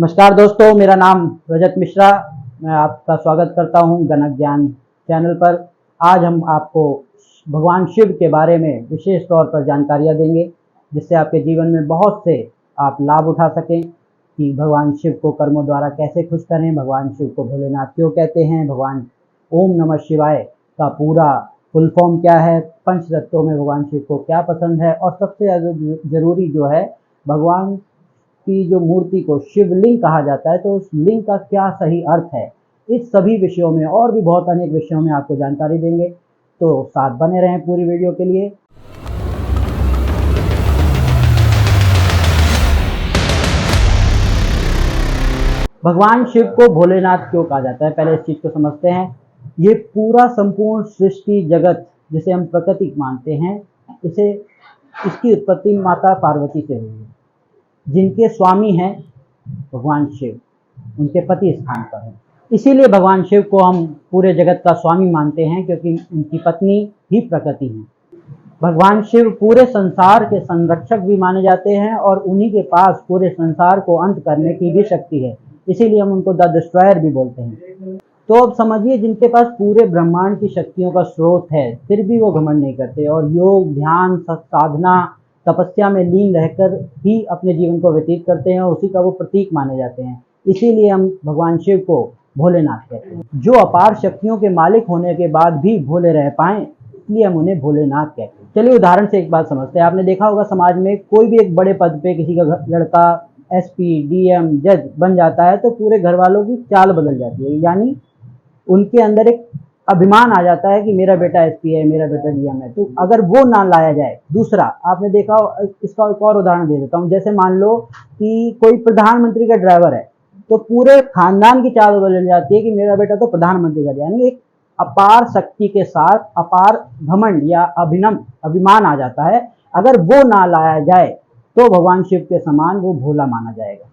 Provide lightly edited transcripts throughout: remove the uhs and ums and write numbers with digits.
नमस्कार दोस्तों, मेरा नाम रजत मिश्रा। मैं आपका स्वागत करता हूं गणक ज्ञान चैनल पर। आज हम आपको भगवान शिव के बारे में विशेष तौर पर जानकारियां देंगे, जिससे आपके जीवन में बहुत से आप लाभ उठा सकें कि भगवान शिव को कर्मों द्वारा कैसे खुश करें, भगवान शिव को भोलेनाथ क्यों कहते हैं, भगवान ओम नमः शिवाय का पूरा फुल फॉर्म क्या है, पंच तत्वों में भगवान शिव को क्या पसंद है, और सबसे ज़्यादा जरूरी जो है, भगवान की जो मूर्ति को शिवलिंग कहा जाता है, तो उस लिंग का क्या सही अर्थ है। इस सभी विषयों में और भी बहुत अनेक विषयों में आपको जानकारी देंगे, तो साथ बने रहें पूरी वीडियो के लिए। भगवान शिव को भोलेनाथ क्यों कहा जाता है, पहले इस चीज को समझते हैं। ये पूरा संपूर्ण सृष्टि जगत जिसे हम प्रकृति मानते हैं, इसकी उत्पत्ति माता पार्वती से हुई है, जिनके स्वामी हैं भगवान शिव, उनके पति स्थान पर हैं। इसीलिए भगवान शिव को हम पूरे जगत का स्वामी मानते हैं, क्योंकि उनकी पत्नी ही प्रकृति हैं। भगवान शिव पूरे संसार के संरक्षक भी माने जाते हैं, और उन्हीं के पास पूरे संसार को अंत करने की भी शक्ति है, इसीलिए हम उनको द डिस्ट्रॉयर भी बोलते हैं। तो अब समझिए, जिनके पास पूरे ब्रह्मांड की शक्तियों का स्रोत है, फिर भी वो घमंड नहीं करते और योग, ध्यान, साधना, तपस्या में लीन रहकर ही अपने जीवन को व्यतीत करते हैं, और उसी का वो प्रतीक माने जाते हैं। इसीलिए हम भगवान शिव को भोलेनाथ कहते हैं। जो अपार शक्तियों के मालिक होने के बाद भी भोले रह पाए, इसलिए हम उन्हें भोलेनाथ कहते हैं। चलिए उदाहरण से एक बात समझते हैं। आपने देखा होगा, समाज में कोई भी एक बड़े पद पे किसी का लड़का एसपी, डीएम, जज बन जाता है, तो पूरे घर वालों की चाल बदल जाती है, यानी उनके अंदर एक अभिमान आ जाता है कि मेरा बेटा एसपी है, मेरा बेटा डीएम है। तो अगर वो ना लाया जाए, दूसरा आपने देखा, इसका एक और उदाहरण दे देता हूँ। जैसे मान लो कि कोई प्रधानमंत्री का ड्राइवर है, तो पूरे खानदान की चाल बदल जाती है कि मेरा बेटा तो प्रधानमंत्री का, यानी एक अपार शक्ति के साथ अपार घमंड या अभिमान आ जाता है। अगर वो ना लाया जाए तो भगवान शिव के समान वो भोला माना जाएगा।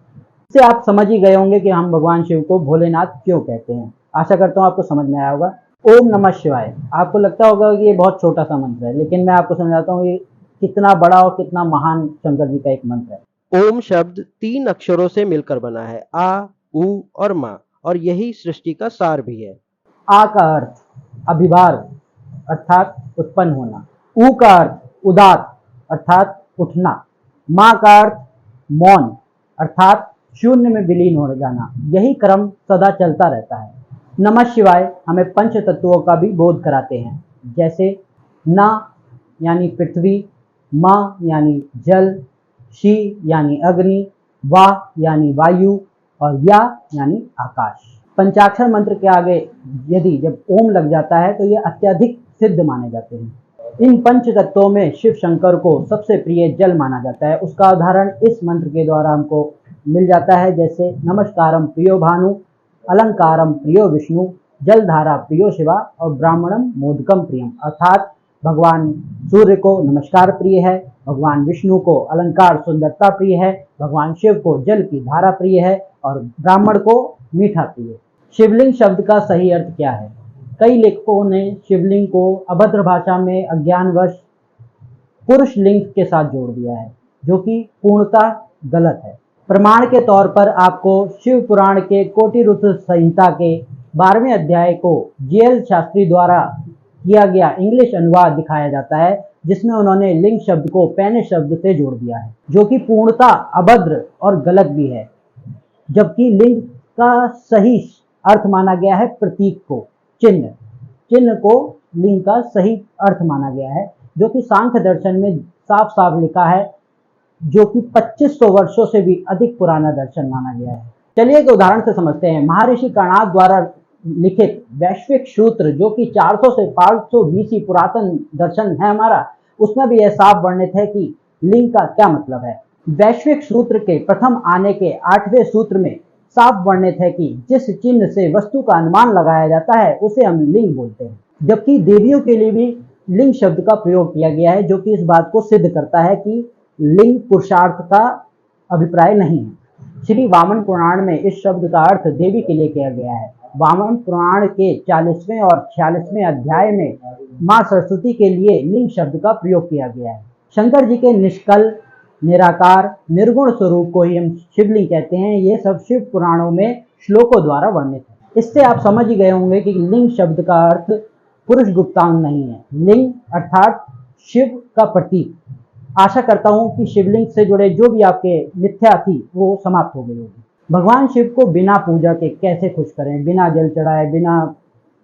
इससे आप समझ ही गए होंगे कि हम भगवान शिव को भोलेनाथ क्यों कहते हैं। आशा करता हूँ आपको समझ में आया होगा। ओम नमः शिवाय, आपको लगता होगा कि ये बहुत छोटा सा मंत्र है, लेकिन मैं आपको समझाता हूँ ये कितना बड़ा और कितना महान शंकर जी का एक मंत्र है। ओम शब्द 3 अक्षरों से मिलकर बना है, आ, उ और मा, और यही सृष्टि का सार भी है। आ का अर्थ अभिभार अर्थात उत्पन्न होना, उ का अर्थ उदात अर्थात उठना, मा का अर्थ मौन अर्थात शून्य में विलीन हो जाना। यही क्रम सदा चलता रहता है। नमः शिवाय हमें पंच तत्वों का भी बोध कराते हैं, जैसे न यानी पृथ्वी, म यानी जल, शि यानी अग्नि, वा यानी वायु, और या यानी आकाश। पंचाक्षर मंत्र के आगे यदि जब ओम लग जाता है, तो ये अत्यधिक सिद्ध माने जाते हैं। इन पंच तत्वों में शिव शंकर को सबसे प्रिय जल माना जाता है। उसका उदाहरण इस मंत्र के द्वारा हमको मिल जाता है, जैसे नमस्कारम प्रियो भानु, अलंकारम प्रियो विष्णु, जलधारा प्रियो शिवा, और ब्राह्मणम मोदकम प्रियम। अर्थात भगवान सूर्य को नमस्कार प्रिय है, भगवान विष्णु को अलंकार सुंदरता प्रिय है, भगवान शिव को जल की धारा प्रिय है, और ब्राह्मण को मीठा प्रिय। शिवलिंग शब्द का सही अर्थ क्या है? कई लेखकों ने शिवलिंग को अभद्र भाषा में अज्ञानवश पुरुष लिंग के साथ जोड़ दिया है, जो कि पूर्णतः गलत है। प्रमाण के तौर पर आपको शिव पुराण के कोटि रुद्र संहिता के 12वें अध्याय को जेएल शास्त्री द्वारा किया गया इंग्लिश अनुवाद दिखाया जाता है, जिसमें उन्होंने लिंग शब्द को पैने शब्द से जोड़ दिया है, जो कि पूर्णतः अभद्र और गलत भी है। जबकि लिंग का सही अर्थ माना गया है प्रतीक को, चिन्ह को लिंग का सही अर्थ माना गया है, जो कि सांख्य दर्शन में साफ साफ लिखा है, जो कि 2500 वर्षों से भी अधिक पुराना दर्शन माना गया है। चलिए एक उदाहरण से समझते हैं। महर्षि कर्णाद द्वारा लिखित वैश्विक सूत्र, जो कि 400 से 500 BC पुरातन दर्शन है हमारा, उसमें भी यह साफ वर्णित है कि लिंग का क्या मतलब है। वैश्विक सूत्र के प्रथम आने के 8वें सूत्र में साफ वर्णित है कि जिस चिन्ह से वस्तु का अनुमान लगाया जाता है, उसे हम लिंग बोलते हैं। जबकि देवियों के लिए भी लिंग शब्द का प्रयोग किया गया है, जो कि इस बात को सिद्ध करता है कि लिंग पुरुषार्थ का अभिप्राय नहीं है। श्री वामन पुराण में इस शब्द का अर्थ देवी के लिए किया गया है। वामन पुराण के 40वें और 46वें अध्याय में मां सरस्वती के लिए लिंग शब्द का प्रयोग किया गया है। शंकर जी के निष्कल निराकार, निर्गुण स्वरूप को ही हम शिवलिंग कहते हैं। ये सब शिव पुराणों में श्लोकों द्वारा वर्णित है। इससे आप समझ ही गए होंगे कि लिंग शब्द का अर्थ पुरुष गुप्तांग नहीं है। लिंग अर्थात शिव का प्रतीक। आशा करता हूं कि शिवलिंग से जुड़े जो भी आपके मिथ्या थी वो समाप्त हो गई होगी। भगवान शिव को बिना पूजा के कैसे खुश करें, बिना जल चढ़ाए, बिना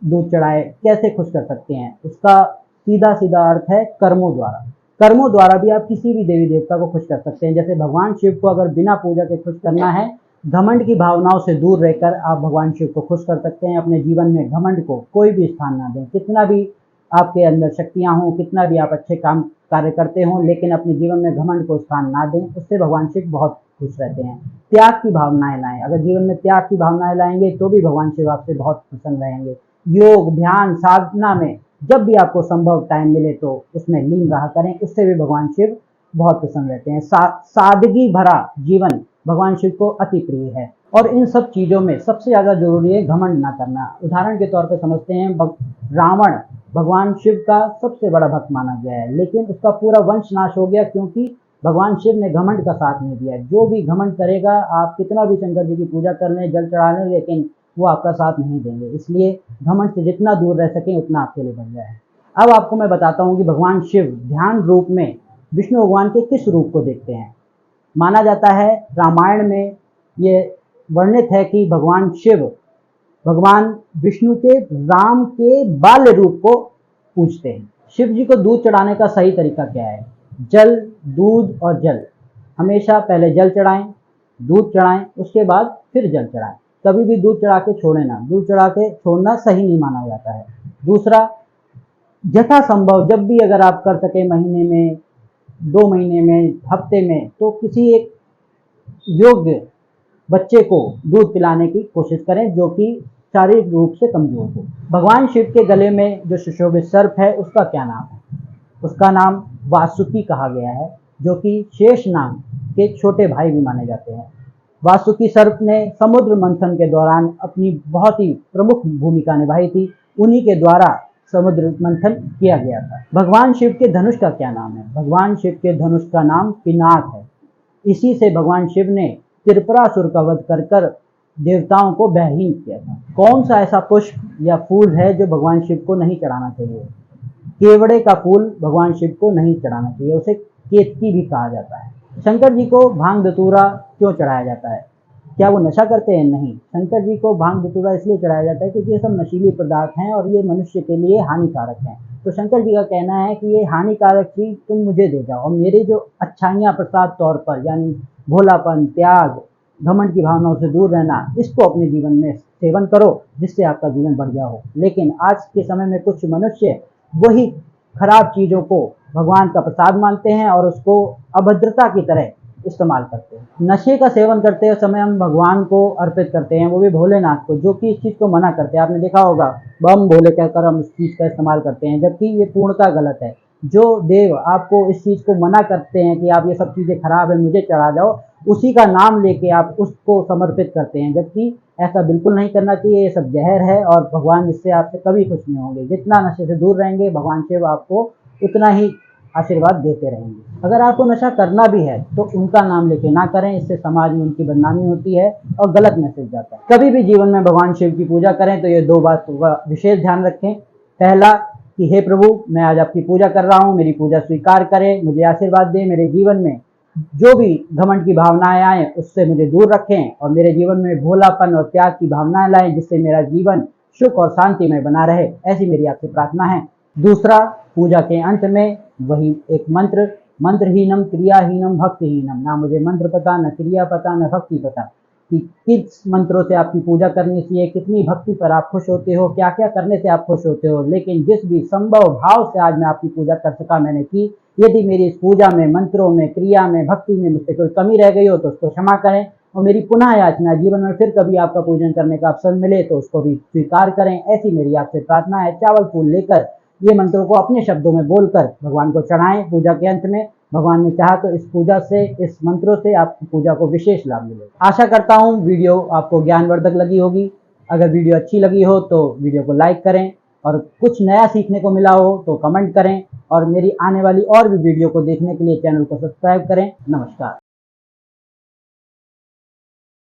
दूध चढ़ाए कैसे खुश कर सकते हैं? उसका सीधा सीधा अर्थ है कर्मों द्वारा। कर्मों द्वारा भी आप किसी भी देवी देवता को खुश कर सकते हैं। जैसे भगवान शिव को अगर बिना पूजा के खुश करना है, घमंड की भावनाओं से दूर रहकर आप भगवान शिव को खुश कर सकते हैं। अपने जीवन में घमंड को कोई भी स्थान ना दें। कितना भी आपके अंदर शक्तियां हों, कितना भी आप अच्छे काम कार्य करते हों, लेकिन अपने जीवन में घमंड को स्थान ना दें। उससे भगवान शिव बहुत खुश रहते हैं। त्याग की भावनाएं लाएं। अगर जीवन में त्याग की भावनाएं लाएंगे तो भी भगवान शिव आपसे बहुत प्रसन्न रहेंगे। योग, ध्यान, साधना में जब भी आपको संभव टाइम मिले तो उसमें लीन रहा करें। उससे भी भगवान शिव बहुत प्रसन्न रहते हैं। सादगी भरा जीवन भगवान शिव को अति प्रिय है। और इन सब चीजों में सबसे ज्यादा जरूरी है घमंड ना करना। उदाहरण के तौर पर समझते हैं, रावण भगवान शिव का सबसे बड़ा भक्त माना गया है, लेकिन उसका पूरा वंश नाश हो गया क्योंकि भगवान शिव ने घमंड का साथ नहीं दिया। जो भी घमंड करेगा, आप कितना भी शंकर जी की पूजा कर लें, जल चढ़ा लें, लेकिन वो आपका साथ नहीं देंगे। इसलिए घमंड से जितना दूर रह सकें उतना आपके लिए बढ़िया है। अब आपको मैं बताता हूँ कि भगवान शिव ध्यान रूप में विष्णु भगवान के किस रूप को देखते हैं। माना जाता है, रामायण में ये वर्णित है कि भगवान शिव भगवान विष्णु के राम के बाल्य रूप को पूजते हैं। शिव जी को दूध चढ़ाने का सही तरीका क्या है? जल, दूध और जल। हमेशा पहले जल चढ़ाएं, दूध चढ़ाएं, उसके बाद फिर जल चढ़ाएं। कभी भी दूध चढ़ा के छोड़े ना। दूध चढ़ा के छोड़ना सही नहीं माना जाता है। दूसरा, यथासंभव जब भी अगर आप कर सके, महीने में, 2 महीने में, हफ्ते में, तो किसी एक योग्य बच्चे को दूध पिलाने की कोशिश करें जो कि शारीरिक रूप से कमजोर हो। भगवान शिव के गले में जो सुशोभित सर्प है उसका क्या नाम है? उसका नाम वासुकी कहा गया है, जो कि शेष नाग के छोटे भाई भी माने जाते हैं। वासुकी सर्प ने समुद्र मंथन के दौरान अपनी बहुत ही प्रमुख भूमिका निभाई थी। उन्हीं के द्वारा समुद्र मंथन किया गया था। भगवान शिव के धनुष का क्या नाम है? भगवान शिव के धनुष का नाम पिनाक है। इसी से भगवान शिव ने त्रिपुरासुर का वध कर कर देवताओं को बहहीन किया था। कौन सा ऐसा पुष्प या फूल है जो भगवान शिव को नहीं चढ़ाना चाहिए? केवड़े का फूल भगवान शिव को नहीं चढ़ाना चाहिए। उसे केतकी भी कहा जाता है। शंकर जी को भांग धतूरा क्यों चढ़ाया जाता है? क्या वो नशा करते हैं? नहीं। शंकर जी को भांग धतूरा इसलिए चढ़ाया जाता है क्योंकि ये सब नशीली पदार्थ हैं और ये मनुष्य के लिए हानिकारक हैं। तो शंकर जी का कहना है कि ये हानिकारक चीज तुम मुझे दे जाओ और मेरे जो अच्छाइयाँ प्रसाद तौर पर, यानी भोलापन, त्याग, घमंड की भावनाओं से दूर रहना, इसको अपने जीवन में सेवन करो जिससे आपका जीवन बढ़िया हो। लेकिन आज के समय में कुछ मनुष्य वही खराब चीजों को भगवान का प्रसाद मानते हैं और उसको अभद्रता की तरह इस्तेमाल करते हैं। नशे का सेवन करते समय हम भगवान को अर्पित करते हैं, वो भी भोलेनाथ को, जो कि इस चीज को मना करते हैं। आपने देखा होगा, बम भोले कहकर हम इस चीज का इस्तेमाल करते हैं, जबकि ये पूर्णतः गलत है। जो देव आपको इस चीज को मना करते हैं कि आप ये सब चीजें खराब है, मुझे चढ़ा जाओ, उसी का नाम लेके आप उसको समर्पित करते हैं, जबकि ऐसा बिल्कुल नहीं करना चाहिए। ये सब जहर है और भगवान इससे आपसे कभी खुश नहीं होंगे। जितना नशे से दूर रहेंगे, भगवान शिव आपको उतना ही आशीर्वाद देते रहेंगे। अगर आपको नशा करना भी है तो उनका नाम लेके ना करें, इससे समाज में उनकी बदनामी होती है और गलत मैसेज जाता है। कभी भी जीवन में भगवान शिव की पूजा करें तो ये 2 बात का विशेष ध्यान रखें। पहला कि हे प्रभु, मैं आज आपकी पूजा कर रहा हूँ, मेरी पूजा स्वीकार करें, मुझे आशीर्वाद दें, मेरे जीवन में जो भी घमंड की भावनाएं आए उससे मुझे दूर रखें और मेरे जीवन में भोलापन और त्याग की भावनाएं लाएं, जिससे मेरा जीवन सुख और शांति में बना रहे। ऐसी मेरी आपसे प्रार्थना है। दूसरा, पूजा के अंत में वही एक मंत्र, मंत्रहीनम क्रियाहीनम भक्तिहीनम। ना मुझे मंत्र पता, न क्रिया पता, न भक्ति पता कि किस मंत्रों से आपकी पूजा करनी चाहिए, कितनी भक्ति पर आप खुश होते हो, क्या क्या करने से आप खुश होते हो। लेकिन जिस भी संभव भाव से आज मैं आपकी पूजा कर सका मैंने की। यदि मेरी इस पूजा में, मंत्रों में, क्रिया में, भक्ति में मुझसे कोई कमी रह गई हो तो उसको क्षमा करें और मेरी पुनः याचना, जीवन में फिर कभी आपका पूजन करने का अवसर मिले तो उसको भी स्वीकार करें। ऐसी मेरी आपसे प्रार्थना है। चावल फूल लेकर ये मंत्रों को अपने शब्दों में बोलकर भगवान को चढ़ाएं पूजा के अंत में। भगवान ने चाहा तो इस पूजा से, इस मंत्रों से आपकी पूजा को विशेष लाभ मिलेगा। आशा करता हूँ वीडियो आपको ज्ञानवर्धक लगी होगी। अगर वीडियो अच्छी लगी हो तो वीडियो को लाइक करें और कुछ नया सीखने को मिला हो तो कमेंट करें। और मेरी आने वाली और भी वीडियो को देखने के लिए चैनल को सब्सक्राइब करें। नमस्कार।